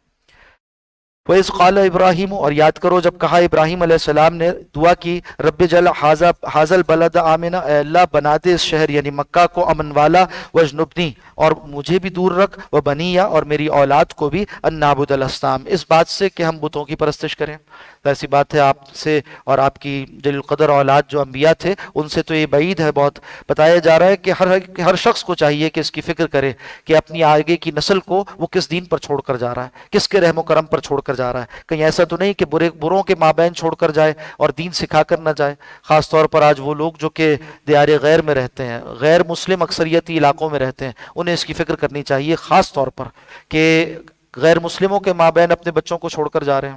وَإِذْ قَالَ ابراہیم، اور یاد کرو جب کہا ابراہیم علیہ السلام نے، دعا کی، رب جل حاذا البلد آمنا، اے اللہ بنا دے اس شہر یعنی مکہ کو امن والا، وجنبنی، اور مجھے بھی دور رکھ، وبنیہ، اور میری اولاد کو بھی، ان نعبد الاصنام، اس بات سے کہ ہم بتوں کی پرستش کریں۔ تو ایسی بات ہے آپ سے اور آپ کی جلیل القدر اولاد جو انبیاء تھے ان سے تو یہ بعید ہے بہت۔ بتایا جا رہا ہے کہ ہر شخص کو چاہیے کہ اس کی فکر کرے کہ اپنی آگے کی نسل کو وہ کس دین پر چھوڑ کر جا رہا ہے، کس کے رحم و کرم پر چھوڑ کر جا رہا ہے، کہیں ایسا تو نہیں کہ بروں کے مابین چھوڑ کر جائے اور دین سکھا کر نہ جائے۔ خاص طور پر آج وہ لوگ جو کہ دیار غیر میں رہتے ہیں، غیر مسلم اکثریتی علاقوں میں رہتے ہیں، انہیں اس کی فکر کرنی چاہیے خاص طور پر کہ غیر مسلموں کے مابین اپنے بچوں کو چھوڑ کر جا رہے ہیں،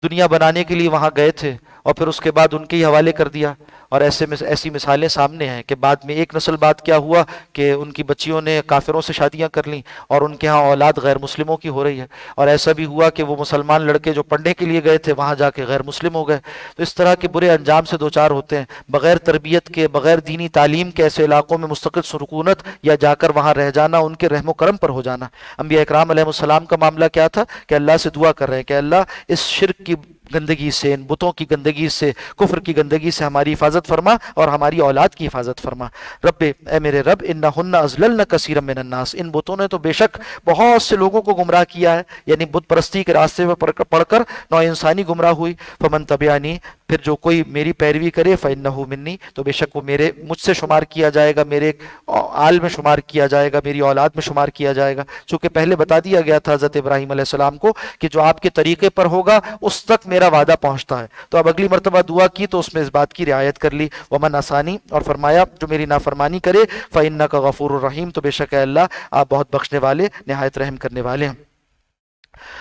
دنیا بنانے کے لیے وہاں گئے تھے اور پھر اس کے بعد ان کے ہی حوالے کر دیا، اور ایسی مثالیں سامنے ہیں کہ بعد میں ایک نسل بعد کیا ہوا کہ ان کی بچیوں نے کافروں سے شادیاں کر لیں اور ان کے ہاں اولاد غیر مسلموں کی ہو رہی ہے، اور ایسا بھی ہوا کہ وہ مسلمان لڑکے جو پڑھنے کے لیے گئے تھے وہاں جا کے غیر مسلم ہو گئے۔ تو اس طرح کے برے انجام سے دوچار ہوتے ہیں، بغیر تربیت کے، بغیر دینی تعلیم کے ایسے علاقوں میں مستقل سکونت یا جا کر وہاں رہ جانا، ان کے رحم و کرم پر ہو جانا۔ انبیاء اکرام علیہ السلام کا معاملہ کیا تھا کہ اللہ سے دعا کر رہے ہیں کہ اللہ اس شرک کی گندگی سے، ان بتوں کی گندگی سے، کفر کی گندگی سے ہماری حفاظت فرما اور ہماری اولاد کی حفاظت فرما۔ رب، اے میرے رب، انہن اضللن کثیرا من الناس، ان بتوں نے تو بے شک بہت سے لوگوں کو گمراہ کیا ہے، یعنی بت پرستی کے راستے میں پڑھ کر نوع انسانی گمراہ ہوئی۔ فمن تبعنی، پھر جو کوئی میری پیروی کرے، فإنہ منی، تو بے شک وہ مجھ سے شمار کیا جائے گا، میرے آل میں شمار کیا جائے گا، میری اولاد میں شمار کیا جائے گا۔ چونکہ پہلے بتا دیا گیا تھا حضرت ابراہیم علیہ السلام کو کہ جو آپ کے طریقے پر ہوگا اس تک میرا وعدہ پہنچتا ہے، تو اب اگلی مرتبہ دعا کی تو اس میں اس بات کی رعایت کر لی۔ ومن عصانی، اور فرمایا جو میری نافرمانی کرے، فإنک غفور الرحیم، تو بے شک ہے اللہ آپ بہت بخشنے والے، نہایت رحم کرنے والے ہیں۔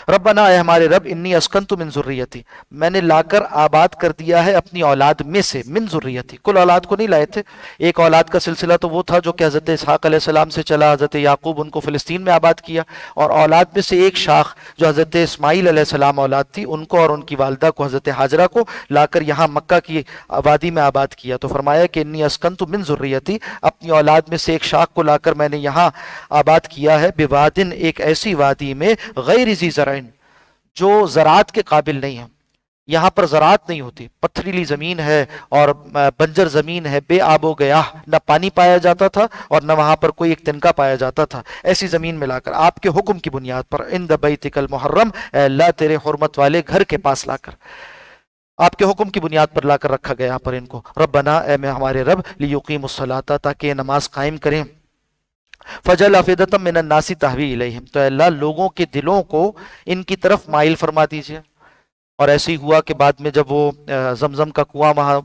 ربنا اے ہمارے رب انی اسکنت من ذریتی، میں نے لا کر آباد کر دیا ہے اپنی اولاد میں سے، من ذریتی کل اولاد کو نہیں لائے تھے، ایک اولاد کا سلسلہ تو وہ تھا جو کہ حضرت اسحاق علیہ السلام سے چلا، حضرت یعقوب ان کو فلسطین میں آباد کیا، اور اولاد میں سے ایک شاخ جو حضرت اسماعیل علیہ السلام اولاد تھی ان کو اور ان کی والدہ کو حضرت حاجرہ کو لا کر یہاں مکہ کی وادی میں آباد کیا۔ تو فرمایا کہ انی اسکنت من ذریتی، اپنی اولاد میں سے ایک شاخ کو لا کر میں نے یہاں آباد کیا ہے، بوادن ایک ایسی وادی میں غیر ذی زرعین جو زراعت کے قابل نہیں ہے، یہاں پر زراعت نہیں ہوتی، پتھریلی زمین ہے اور بنجر زمین ہے، بے آب و گیاہ، نہ پانی پایا جاتا تھا اور نہ وہاں پر کوئی ایک تنکا پایا جاتا تھا، ایسی زمین میں لا کر آپ کے حکم کی بنیاد پر، عند بیتک المحرم، اے اللہ تیرے حرمت والے گھر کے پاس لا کر، آپ کے حکم کی بنیاد پر لا کر رکھا گیا یہاں پر ان کو۔ ربنا اے میں ہمارے رب، لیقیموا الصلاۃ، تاکہ یہ نماز قائم کریں، فجل افیدۃ من الناس تہوی الیہم، تو اے اللہ لوگوں کے دلوں کو ان کی طرف مائل فرما دیجئے۔ اور ایسے ہی ہوا کہ بعد میں جب وہ زمزم کا کنواں وہاں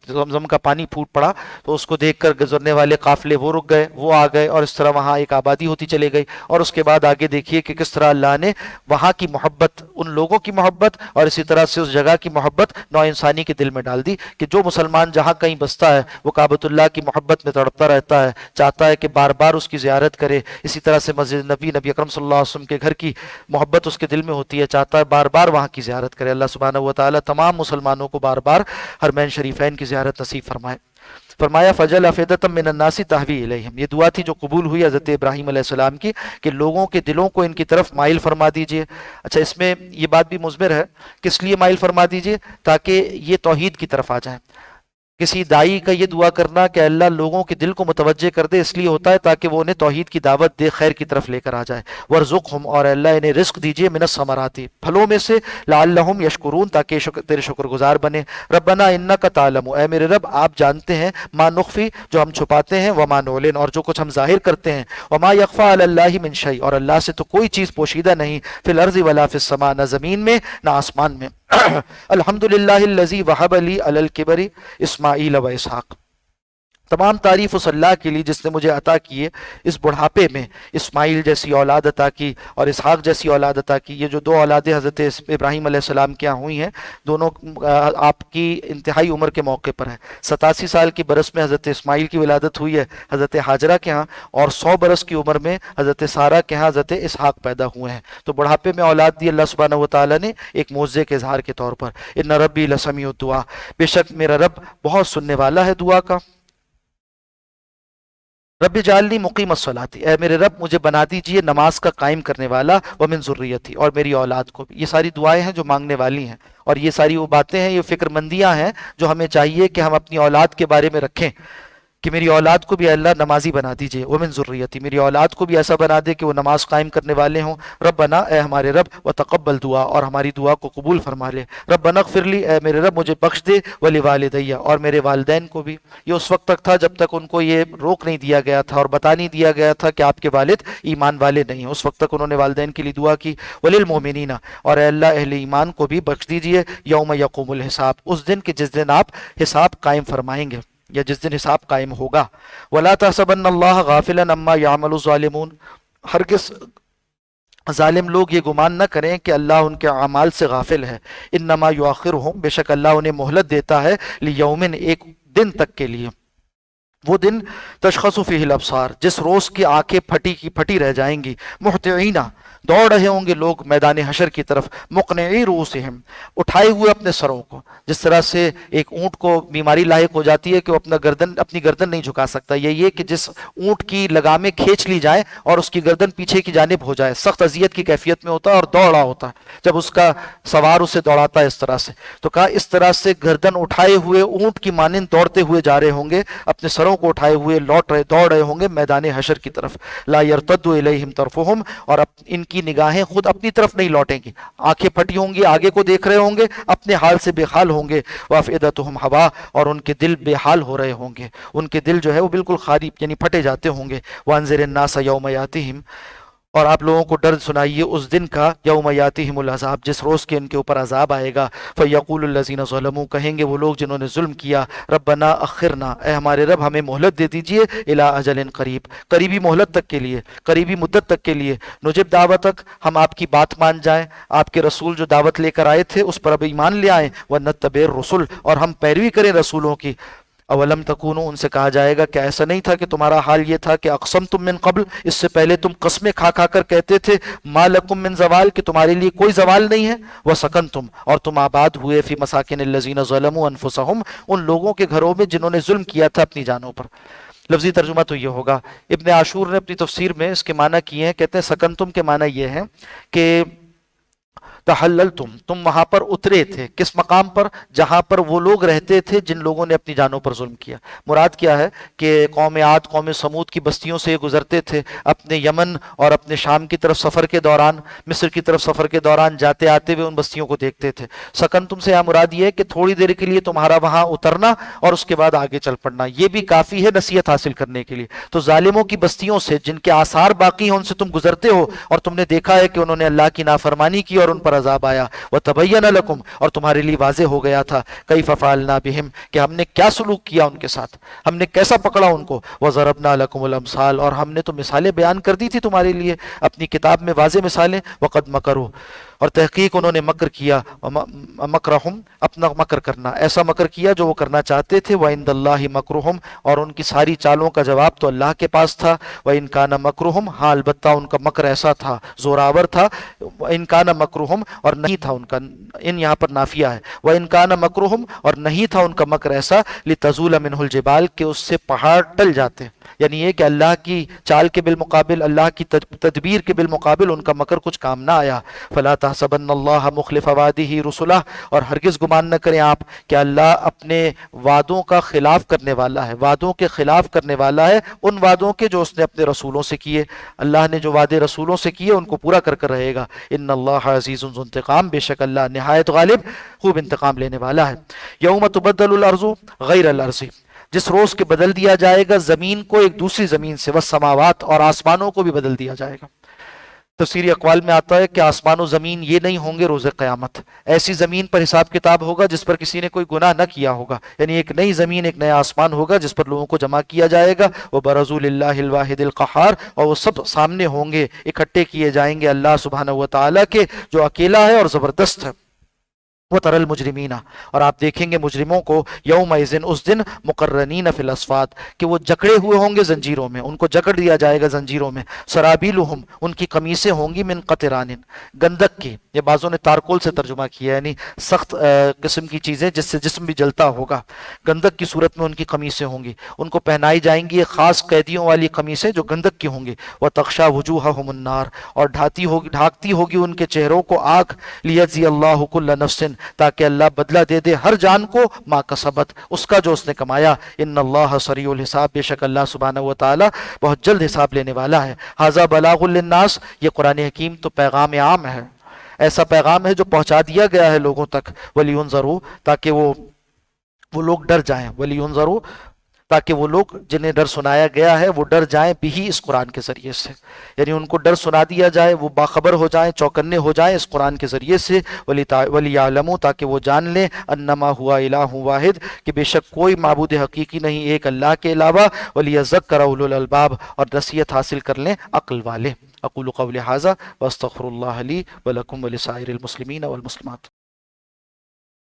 زمزم کا پانی پھوٹ پڑا تو اس کو دیکھ کر گزرنے والے قافلے وہ رک گئے، وہ آ گئے، اور اس طرح وہاں ایک آبادی ہوتی چلے گئی، اور اس کے بعد آگے دیکھیے کہ کس طرح اللہ نے وہاں کی محبت، ان لوگوں کی محبت اور اسی طرح سے اس جگہ کی محبت نوع انسانی کے دل میں ڈال دی کہ جو مسلمان جہاں کہیں بستا ہے وہ کعبۃ اللہ کی محبت میں تڑپتا رہتا ہے، چاہتا ہے کہ بار بار اس کی زیارت کرے۔ اسی طرح سے مسجد نبی اکرم صلی اللہ علیہ وسلم کے گھر کی محبت اس کے دل میں ہوتی ہے، چاہتا ہے بار بار وہاں کی زیارت کرے۔ اللہ سبحانہ و تعالیٰ تمام مسلمانوں کو بار بار حرمین شریفین کی زیارت نصیب فرمائے۔ فرمایا فجل افیدۃ من الناس تہوی الیہم، یہ دعا تھی جو قبول ہوئی حضرت ابراہیم علیہ السلام کی کہ لوگوں کے دلوں کو ان کی طرف مائل فرما دیجئے۔ اچھا، اس میں یہ بات بھی مضمر ہے، کس لیے مائل فرما دیجئے؟ تاکہ یہ توحید کی طرف آ جائیں۔ کسی دائی کا یہ دعا کرنا کہ اللہ لوگوں کے دل کو متوجہ کر دے، اس لیے ہوتا ہے تاکہ وہ انہیں توحید کی دعوت دے، خیر کی طرف لے کر آ جائے۔ ورزقہم، اور اللہ انہیں رزق دیجئے، من الثمرات، پھلوں میں سے، لعلہم یشکرون، تاکہ تیرے شکر گزار بنے۔ ربنا انک تعلم، اے میرے رب آپ جانتے ہیں، ما نخفی، جو ہم چھپاتے ہیں، وما نعلن، اور جو کچھ ہم ظاہر کرتے ہیں، وما یخفی علی اللہ من شیء، اور اللہ سے تو کوئی چیز پوشیدہ نہیں، فی الارض ولا فی السماء، نہ زمین میں نہ آسمان میں۔ الحمدللہ الذی وہب لی علی الکبر اسماعیل و اسحاق، تمام تعریف اس اللہ کے لیے جس نے مجھے عطا کیے اس بڑھاپے میں اسماعیل جیسی اولاد عطا کی اور اسحاق جیسی اولاد عطا کی۔ یہ جو دو اولادیں حضرت ابراہیم علیہ السلام کے یہاں ہوئی ہیں، دونوں آپ کی انتہائی عمر کے موقع پر ہیں۔ 87 سال کی برس میں حضرت اسماعیل کی ولادت ہوئی ہے حضرت حاجرہ کے ہاں، اور 100 برس کی عمر میں حضرت سارہ کے ہاں حضرت اسحاق پیدا ہوئے ہیں۔ تو بڑھاپے میں اولاد دی اللہ سبحانہ و تعالیٰ نے ایک معجزے کے اظہار کے طور پر۔ ان ربی لسمیع الدعا، بے شک میرا رب بہت سننے والا ہے دعا کا۔ رب جعلنی مقیم الصلاۃ، اے میرے رب مجھے بنا دیجئے نماز کا قائم کرنے والا، ومن ذریتی، اور میری اولاد کو بھی۔ یہ ساری دعائیں ہیں جو مانگنے والی ہیں، اور یہ ساری وہ باتیں ہیں، یہ فکر مندیاں ہیں جو ہمیں چاہیے کہ ہم اپنی اولاد کے بارے میں رکھیں کہ میری اولاد کو بھی اللہ نمازی بنا دیجئے، ومن ذریتی، میری اولاد کو بھی ایسا بنا دے کہ وہ نماز قائم کرنے والے ہوں۔ ربنا، اے ہمارے رب، وتقبل دعا، اور ہماری دعا کو قبول فرما لے۔ ربنا اغفر لی، اے میرے رب مجھے بخش دے، ولوالدی، اور میرے والدین کو بھی۔ یہ اس وقت تک تھا جب تک ان کو یہ روک نہیں دیا گیا تھا اور بتا نہیں دیا گیا تھا کہ آپ کے والد ایمان والے نہیں ہیں، اس وقت تک انہوں نے والدین کے لیے دعا کی۔ وللمؤمنین، اور اے اللہ اہل ایمان کو بھی بخش دیجئے، یوم یقوم الحساب، اس دن کہ جس دن آپ حساب قائم فرمائیں گے یا جس دن حساب قائم ہوگا۔ وَلَا تَحْسَبَنَّ اللَّهَ غَافِلًا عَمَّا يَعْمَلُ الظَّالِمُونَ، ہرگز ظالم لوگ یہ گمان نہ کریں کہ اللہ ان کے اعمال سے غافل ہے۔ انما یؤخرہم، بے شک اللہ انہیں مہلت دیتا ہے، لیومن، ایک دن تک کے لیے، وہ دن تشخص فیہ الابصار، جس روز کی آنکھیں پھٹی کی پھٹی رہ جائیں گی، مہطعین، دوڑ رہے ہوں گے لوگ میدان حشر کی طرف، مقنعی رؤوسہم، اٹھائے ہوئے اپنے سروں کو۔ جس طرح سے ایک اونٹ کو بیماری لاحق ہو جاتی ہے کہ وہ اپنی گردن نہیں جھکا سکتا، یہ کہ جس اونٹ کی لگامیں کھینچ لی جائیں اور اس کی گردن پیچھے کی جانب ہو جائے، سخت اذیت کی کیفیت میں ہوتا ہے اور دوڑ رہا ہوتا ہے جب اس کا سوار اسے دوڑاتا ہے اس طرح سے، تو کہا اس طرح سے گردن اٹھائے ہوئے اونٹ کی مانند دوڑتے ہوئے جا رہے ہوں گے، اپنے سروں کو اٹھائے ہوئے دوڑ رہے ہوں گے میدان حشر کی طرف۔ لا یرتد الیہم طرفہم، اور ان کی نگاہیں خود اپنی طرف نہیں لوٹیں گی، آنکھیں پھٹی ہوں گی، آگے کو دیکھ رہے ہوں گے، اپنے حال سے بے حال ہوں گے۔ وافئدتہم ہوا، اور ان کے دل بے حال ہو رہے ہوں گے، ان کے دل جو ہے وہ بالکل خالی یعنی پھٹے جاتے ہوں گے۔ وانذر الناس یوم یاتہم، اور آپ لوگوں کو ڈر سنائیے اس دن کا، یوم یاتہم العذاب، جس روز کے ان کے اوپر عذاب آئے گا، فیقول الذین ظلموا، کہیں گے وہ لوگ جنہوں نے ظلم کیا، ربنا اخرنا، اے ہمارے رب ہمیں مہلت دے دیجئے، الی اجل قریب، قریبی مہلت تک کے لیے، قریبی مدت تک کے لیے، نجب دعوتک، ہم آپ کی بات مان جائیں، آپ کے رسول جو دعوت لے کر آئے تھے اس پر اب ایمان لے آئیں، ونتبع الرسل، اور ہم پیروی کریں رسولوں کی۔ اولم تکونو، ان سے کہا جائے گا کیا ایسا نہیں تھا کہ تمہارا حال یہ تھا کہ اقسمتم من قبل، اس سے پہلے تم قسمیں کھا کھا کر کہتے تھے، ما لکم من زوال، کہ تمہارے لیے کوئی زوال نہیں ہے، وسکنتم، اور تم آباد ہوئے، فی مساکن الذین ظلموا انفسہم، ان لوگوں کے گھروں میں جنہوں نے ظلم کیا تھا اپنی جانوں پر۔ لفظی ترجمہ تو یہ ہوگا، ابن عاشور نے اپنی تفسیر میں اس کے معنی کیے ہیں، کہتے ہیں سکنتم کے معنی یہ ہے کہ تحللتم، تم وہاں پر اترے تھے، کس مقام پر؟ جہاں پر وہ لوگ رہتے تھے جن لوگوں نے اپنی جانوں پر ظلم کیا۔ مراد کیا ہے کہ قوم عاد، قوم سمود کی بستیوں سے گزرتے تھے، اپنے یمن اور اپنے شام کی طرف سفر کے دوران، مصر کی طرف سفر کے دوران جاتے آتے ہوئے ان بستیوں کو دیکھتے تھے۔ سکن تم سے یہاں مراد یہ ہے کہ تھوڑی دیر کے لیے تمہارا وہاں اترنا اور اس کے بعد آگے چل پڑنا، یہ بھی کافی ہے نصیحت حاصل کرنے کے لیے۔ تو ظالموں کی بستیوں سے جن کے آثار باقی ہیں ان سے تم گزرتے ہو، اور تم نے دیکھا ہے کہ انہوں نے اللہ کی نافرمانی کی اور ان پر عذاب آیا، وتبین لکم، اور تمہارے لیے واضح ہو گیا تھا، کیف فعلنا بہم، کہ ہم نے کیا سلوک کیا ان کے ساتھ، ہم نے کیسا پکڑا ان کو، وضربنا لکم الامثال، اور ہم نے تو مثالیں بیان کر دی تھی تمہارے لیے اپنی کتاب میں، واضح مثالیں، وقد مکروا، اور تحقیق انہوں نے مکر کیا، مکرہم، اپنا مکر کرنا، ایسا مکر کیا جو وہ کرنا چاہتے تھے، وعند اللہ مکرہم، اور ان کی ساری چالوں کا جواب تو اللہ کے پاس تھا، وان کان مکرہم، ہاں البتہ ان کا مکر ایسا تھا، زوراور تھا، ان کان مکرہم، اور نہیں تھا ان کا، ان یہاں پر نافیہ ہے، وان کان مکرہم، اور نہیں تھا ان کا مکر ایسا، لتزول منہ الجبال، کہ اس سے پہاڑ ٹل جاتے، یعنی یہ کہ اللہ کی چال کے بالمقابل، اللہ کی تدبیر کے بالمقابل ان کا مکر کچھ کام نہ آیا۔ فلا تحسبن اللہ مخلف وعدہ رسلہ، اور ہرگز گمان نہ کریں آپ کہ اللہ اپنے وعدوں کا خلاف کرنے والا ہے، وعدوں کے خلاف کرنے والا ہے، ان وعدوں کے جو اس نے اپنے رسولوں سے کیے، اللہ نے جو وعدے رسولوں سے کیے ان کو پورا کر کر رہے گا۔ ان اللہ عزیز ذو انتقام، بے شک اللہ نہایت غالب، خوب انتقام لینے والا ہے۔ یوم تبدل الارض غیر الارض، جس روز کے بدل دیا جائے گا زمین کو ایک دوسری زمین سے، والسماوات، اور آسمانوں کو بھی بدل دیا جائے گا۔ تفسیری اقوال میں آتا ہے کہ آسمان و زمین یہ نہیں ہوں گے روز قیامت، ایسی زمین پر حساب کتاب ہوگا جس پر کسی نے کوئی گناہ نہ کیا ہوگا، یعنی ایک نئی زمین، ایک نیا آسمان ہوگا جس پر لوگوں کو جمع کیا جائے گا، وبرزوا للہ الواحد القہار، اور وہ سب سامنے ہوں گے، اکٹھے کیے جائیں گے اللہ سبحانہ و تعالیٰ کے جو اکیلا ہے اور زبردست ہے۔ وَتَرَى الْمُجْرِمِينَ، اور آپ دیکھیں گے مجرموں کو، یومئذ، اس دن، مقرنین فی الاصفاد، کہ وہ جکڑے ہوئے ہوں گے زنجیروں میں، ان کو جکڑ دیا جائے گا زنجیروں میں، سرابیلہم، ان کی قمیصیں ہوں گی، من قطران، گندک کی، یہ بعضوں نے تارکول سے ترجمہ کیا ہے، یعنی سخت قسم کی چیزیں جس سے جسم بھی جلتا ہوگا، گندک کی صورت میں ان کی قمیصیں ہوں گی، ان کو پہنائی جائیں گی یہ خاص قیدیوں والی قمیصیں جو گندک کی ہوں گی، وَتَغْشَى وُجُوهَهُمُ النَّارُ، اور ڈھانکتی ہوگی ان کے چہروں کو آگ، لِيَجْزِيَ اللَّهُ كُلَّ نَفْسٍ، تاکہ اللہ بدلہ دے دے ہر جان کو، ما کسبت، اس کا جو اس نے کمایا، ان اللہ سریع الحساب، بے شک اللہ سبحانہ و تعالی بہت جلد حساب لینے والا ہے۔ ھذا بلاغ للناس، یہ قرآن حکیم تو پیغام عام ہے، ایسا پیغام ہے جو پہنچا دیا گیا ہے لوگوں تک، وَلِيُنذَرُوا، تاکہ وہ لوگ ڈر جائیں، وَلِيُنذَرُوا، تاکہ وہ لوگ جنہیں ڈر سنایا گیا ہے وہ ڈر جائیں بھی اس قرآن کے ذریعے سے، یعنی ان کو ڈر سنا دیا جائے، وہ باخبر ہو جائیں، چوکنے ہو جائیں اس قرآن کے ذریعے سے، وَلِيَعْلَمُوا، تاکہ وہ جان لیں، انما ہوا الہ واحد، کہ بے شک کوئی معبود حقیقی نہیں ایک اللہ کے علاوہ، وَلِيَذَّكَّرَ أُولُو الْأَلْبَابِ، اور نصیحت حاصل کر لیں عقل والے۔ اقول قولی ھذا واستغفر اللہ لی ولکم ولسائر المسلمین والمسلمات۔